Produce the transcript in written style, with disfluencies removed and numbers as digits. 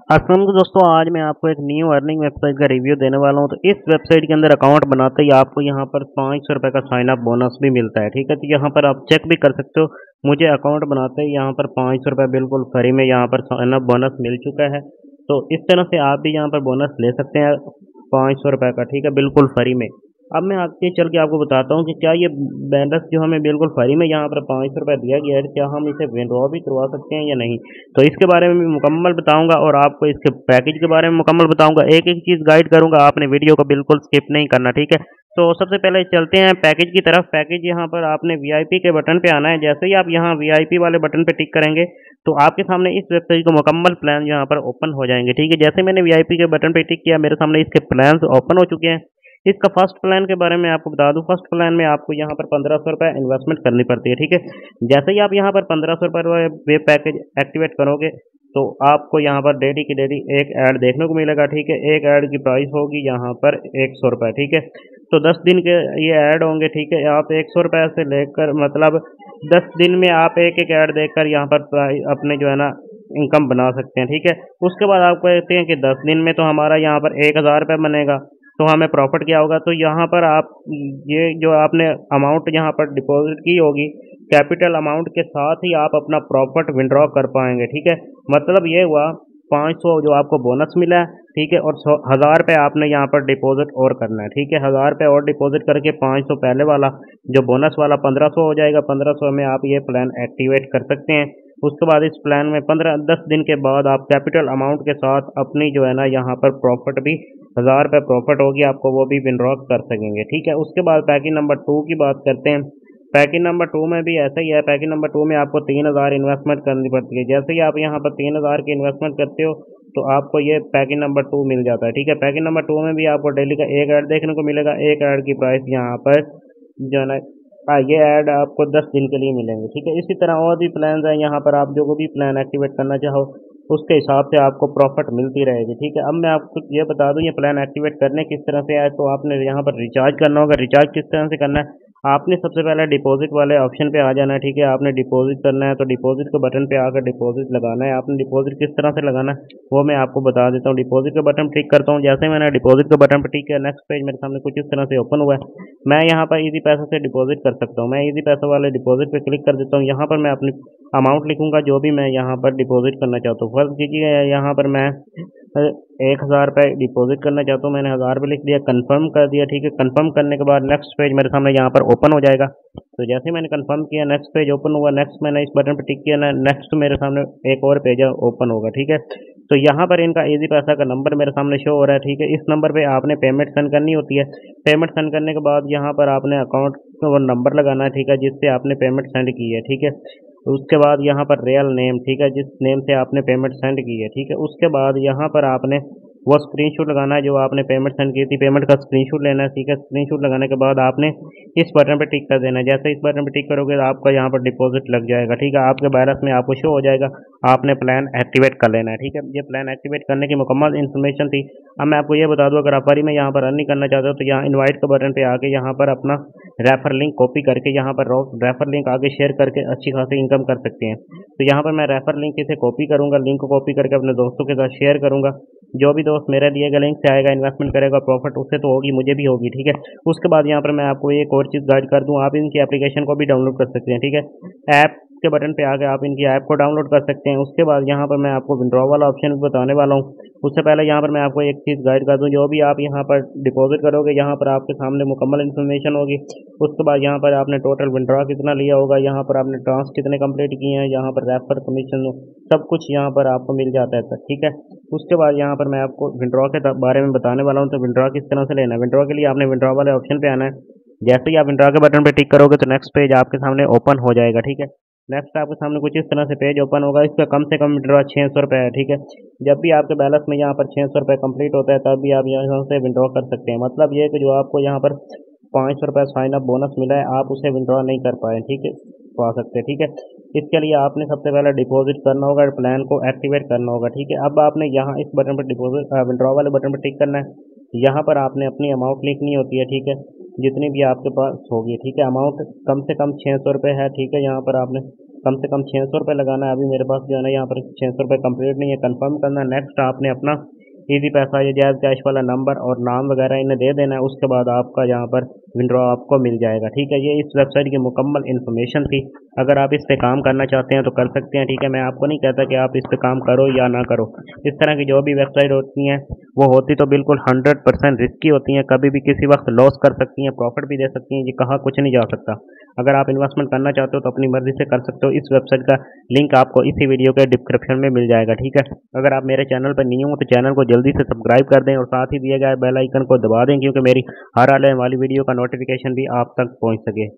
अस्सलाम वालेकुम दोस्तों, आज मैं आपको एक न्यू अर्निंग वेबसाइट का रिव्यू देने वाला हूं। तो इस वेबसाइट के अंदर अकाउंट बनाते ही आपको यहां पर 500 रुपये का साइन अप बोनस भी मिलता है। ठीक है, तो यहां पर आप चेक भी कर सकते हो। मुझे अकाउंट बनाते ही यहां पर 500 रुपये बिल्कुल फ्री में यहां पर साइन अप बोनस मिल चुका है। तो इस तरह से आप भी यहां पर बोनस ले सकते हैं 500 रुपये का। ठीक है, बिल्कुल फ्री में। अब मैं आगे चल के आपको बताता हूँ कि क्या ये बैलेंस जो हमें बिल्कुल फ्री में यहाँ पर 500 रुपये दिया गया है, क्या हम इसे विड्रॉ भी करवा सकते हैं या नहीं। तो इसके बारे में भी मुकम्मल बताऊंगा और आपको इसके पैकेज के बारे में मुकम्मल बताऊंगा। एक एक चीज़ गाइड करूंगा, आपने वीडियो को बिल्कुल स्किप नहीं करना। ठीक है, तो सबसे पहले चलते हैं पैकेज की तरफ। पैकेज यहाँ पर आपने वीआईपी के बटन पे आना है। जैसे ही आप यहाँ वीआईपी वाले बटन पे टिक करेंगे तो आपके सामने इस वेबसाइट को मुकम्मल प्लान यहाँ पर ओपन हो जाएंगे। ठीक है, जैसे मैंने वीआईपी के बटन पे टिक किया, मेरे सामने इसके प्लान ओपन हो चुके हैं। इसका फर्स्ट प्लान के बारे में आपको बता दूं। फर्स्ट प्लान में आपको यहाँ पर 1500 रुपये इन्वेस्टमेंट करनी पड़ती है। ठीक है, जैसे ही आप यहाँ पर 1500 रुपये वे पैकेज एक्टिवेट करोगे तो आपको यहाँ पर डेली की डेली एक ऐड देखने को मिलेगा। ठीक है, एक ऐड की प्राइस होगी यहाँ पर 100 रुपये। ठीक है, तो 10 दिन के ये ऐड होंगे। ठीक है, आप 100 रुपये से लेकर मतलब 10 दिन में आप एक एक ऐड देखकर यहाँ पर अपने जो है ना इनकम बना सकते हैं। ठीक है, उसके बाद आप कहते हैं कि 10 दिन में तो हमारा यहाँ पर 1000 रुपये बनेगा, तो हमें प्रॉफिट क्या होगा। तो यहाँ पर आप ये जो आपने अमाउंट यहाँ पर डिपॉजिट की होगी, कैपिटल अमाउंट के साथ ही आप अपना प्रॉफिट विड्रॉ कर पाएंगे। ठीक है, मतलब ये हुआ 500 जो आपको बोनस मिला है। ठीक है, और 1000 रुपये आपने यहाँ पर डिपॉजिट और करना है। ठीक है, 1000 रुपये और डिपॉजिट करके 500 पहले वाला जो बोनस वाला 1500 हो जाएगा। 1500 में आप ये प्लान एक्टिवेट कर सकते हैं। उसके बाद इस प्लान में 10 दिन के बाद आप कैपिटल अमाउंट के साथ अपनी जो है ना यहाँ पर प्रॉफिट भी 1000 रुपये प्रॉफिट होगी आपको, वो भी विड्रॉ कर सकेंगे। ठीक है, उसके बाद पैकेज नंबर 2 की बात करते हैं। पैकेज नंबर 2 में भी ऐसा ही है। पैकेज नंबर 2 में आपको 3000 इन्वेस्टमेंट करनी पड़ती है। जैसे ही आप यहाँ पर 3000 की इन्वेस्टमेंट करते हो तो आपको ये पैकेज नंबर 2 मिल जाता है। ठीक है, पैकेज नंबर 2 में भी आपको डेली का एक ऐड देखने को मिलेगा। एक ऐड की प्राइस यहाँ पर जो है ना ये ऐड आपको 10 दिन के लिए मिलेंगे। ठीक है, इसी तरह और भी प्लान हैं। यहाँ पर आप जो भी प्लान एक्टिवेट करना चाहो उसके हिसाब से आपको प्रॉफिट मिलती रहेगी। ठीक है, अब मैं आपको ये बता दूं ये प्लान एक्टिवेट करने किस तरह से है। तो आपने यहाँ पर रिचार्ज करना होगा। रिचार्ज किस तरह से करना है, आपने सबसे पहले डिपॉजिट वाले ऑप्शन पे आ जाना है। ठीक है, आपने डिपॉजिट करना है तो डिपॉजिट के बटन पे आकर डिपॉजिट लगाना है। आपने डिपॉजिट किस तरह से लगाना है वो मैं आपको बता देता हूँ। डिपॉजिट के बटन क्लिक करता हूँ। जैसे ही मैंने डिपॉजिट के बटन पर टिक किया, नेक्स्ट पेज मेरे सामने कुछ इस तरह से ओपन हुआ है। मैं यहाँ पर इजी पैसा से डिपॉजिट कर सकता हूँ। मैं इजी पैसा वाले डिपॉजिट पे क्लिक कर देता हूँ। यहाँ पर मैं अपनी अमाउंट लिखूंगा जो भी मैं यहाँ पर डिपॉजिट करना चाहता हूँ। फर्ज कीजिए यहाँ पर मैं 1000 रुपये डिपॉजिट करना चाहता हूँ। मैंने 1000 रुपये लिख दिया, कंफर्म कर दिया। ठीक है, कंफर्म करने के बाद नेक्स्ट पेज मेरे सामने यहाँ पर ओपन हो जाएगा। तो जैसे ही मैंने कंफर्म किया, नेक्स्ट पेज ओपन हुआ। नेक्स्ट मैंने इस बटन पर टिक किया ना, नेक्स्ट मेरे सामने एक और पेज ओपन होगा। ठीक है, तो यहाँ पर इनका इजी पैसा का नंबर मेरे सामने शो हो रहा है। ठीक है, इस नंबर पे आपने पेमेंट सेंड करनी होती है। पेमेंट सेंड करने के बाद यहाँ पर आपने अकाउंट वो नंबर लगाना है। ठीक है, जिससे आपने पेमेंट सेंड की है। ठीक है, उसके बाद यहाँ पर रियल नेम, ठीक है, जिस नेम से आपने पेमेंट सेंड की है। ठीक है, उसके बाद यहाँ पर आपने वो स्क्रीनशॉट लगाना है जो आपने पेमेंट सेंड की थी। पेमेंट का स्क्रीनशॉट लेना है। ठीक है, स्क्रीनशॉट लगाने के बाद आपने इस बटन पे टिक कर देना है। जैसे इस बटन पे टिक करोगे तो आपका यहाँ पर डिपॉजिट लग जाएगा। ठीक है, आपके बैलेंस में आपको शो हो जाएगा। आपने प्लान एक्टिवेट कर लेना है। ठीक है, ये प्लान एक्टिवेट करने की मुकम्मल इन्फॉर्मेशन थी। अब मैं आपको ये बता दूं, अगर आप फ्री में यहाँ पर अर्निंग करना चाहते हो तो यहाँ इन्वाइट के बटन पे आके यहाँ पर अपना रेफर लिंक कॉपी करके यहाँ पर रेफर लिंक आगे शेयर करके अच्छी खासी इनकम कर सकते हैं। तो यहाँ पर मैं रेफर लिंक इसे कॉपी करूँगा, लिंक को कॉपी करके अपने दोस्तों के साथ शेयर करूँगा। जो भी दोस्त मेरे दिए गए लिंक से आएगा, इन्वेस्टमेंट करेगा, प्रॉफिट उससे तो होगी, मुझे भी होगी। ठीक है, उसके बाद यहाँ पर मैं आपको एक और चीज़ गाइड कर दूँ, आप इनकी एप्लीकेशन को भी डाउनलोड कर सकते हैं। ठीक है, ऐप के बटन पे आके आप इनकी ऐप को डाउनलोड कर सकते हैं। उसके बाद यहाँ पर मैं आपको विड्रॉ वाला ऑप्शन भी बताने वाला हूँ। उससे पहले यहाँ पर मैं आपको एक चीज़ गाइड कर दूँ, जो भी आप यहाँ पर डिपॉजिट करोगे यहाँ पर आपके सामने मुकम्मल इन्फॉर्मेशन होगी। उसके बाद यहाँ पर आपने टोटल विड्रॉ कितना लिया होगा, यहाँ पर आपने ट्रांस कितने कंप्लीट किए हैं, यहाँ पर रेफर कमीशन सब कुछ यहाँ पर आपको मिल जाता है सर। ठीक है, उसके बाद यहाँ पर मैं आपको विड्रॉ के बारे में बताने वाला हूँ। तो विड्रॉ किस तरह से लेना है, विड्रॉ के लिए आपने विड्रॉ वाले ऑप्शन पे आना है। जैसे ही आप विड्रॉ के बटन पे टिक करोगे तो नेक्स्ट पेज आपके सामने ओपन हो जाएगा। ठीक है, नेक्स्ट आपके सामने कुछ इस तरह से पेज ओपन होगा। इसका कम से कम विड्रॉ 600 रुपये है। ठीक है, जब भी आपके बैलेंस में यहाँ पर 600 रुपये कंप्लीट होता है तब भी आप यहाँ से विड्रॉ कर सकते हैं। मतलब ये है कि जो आपको यहाँ पर 500 रुपये साइन अप बोनस मिला है, आप उसे विड्रॉ नहीं कर पाए। ठीक है, पा सकते। ठीक है, इसके लिए आपने सबसे पहले डिपॉजिट करना होगा, प्लान को एक्टिवेट करना होगा। ठीक है, अब आपने यहाँ इस बटन पर डिपॉजिट विड्रॉ वाले बटन पर टिक करना है। यहाँ पर आपने अपनी अमाउंट लिखनी होती है। ठीक है, जितनी भी आपके पास होगी। ठीक है, अमाउंट कम से कम 600 रुपये है। ठीक है, यहाँ पर आपने कम से कम 600 रुपये लगाना है। अभी मेरे पास जो है ना यहाँ पर 600 रुपये कंप्लीट नहीं है, कंफर्म करना है। नेक्स्ट आपने अपना इजी पैसा या जैज़ कैश वाला नंबर और नाम वगैरह इन्हें दे देना है। उसके बाद आपका यहाँ पर विड्रॉ आपको मिल जाएगा, ठीक है। ये इस वेबसाइट की मुकम्मल इन्फॉर्मेशन थी। अगर आप इस पे काम करना चाहते हैं तो कर सकते हैं, ठीक है। मैं आपको नहीं कहता कि आप इस पे काम करो या ना करो। इस तरह की जो भी वेबसाइट होती हैं वो होती तो बिल्कुल 100% रिस्की होती हैं, कभी भी किसी वक्त लॉस कर सकती हैं, प्रॉफिट भी दे सकती हैं, ये कहाँ कुछ नहीं जा सकता। अगर आप इन्वेस्टमेंट करना चाहते हो तो अपनी मर्जी से कर सकते हो। इस वेबसाइट का लिंक आपको इसी वीडियो के डिस्क्रिप्शन में मिल जाएगा, ठीक है। अगर आप मेरे चैनल पर नहीं हो तो चैनल को जल्दी से सब्सक्राइब कर दें और साथ ही दिए गए बेल आइकन को दबा दें, क्योंकि मेरी हर आने वाली वीडियो का नोटिफिकेशन भी आप तक पहुंच सके।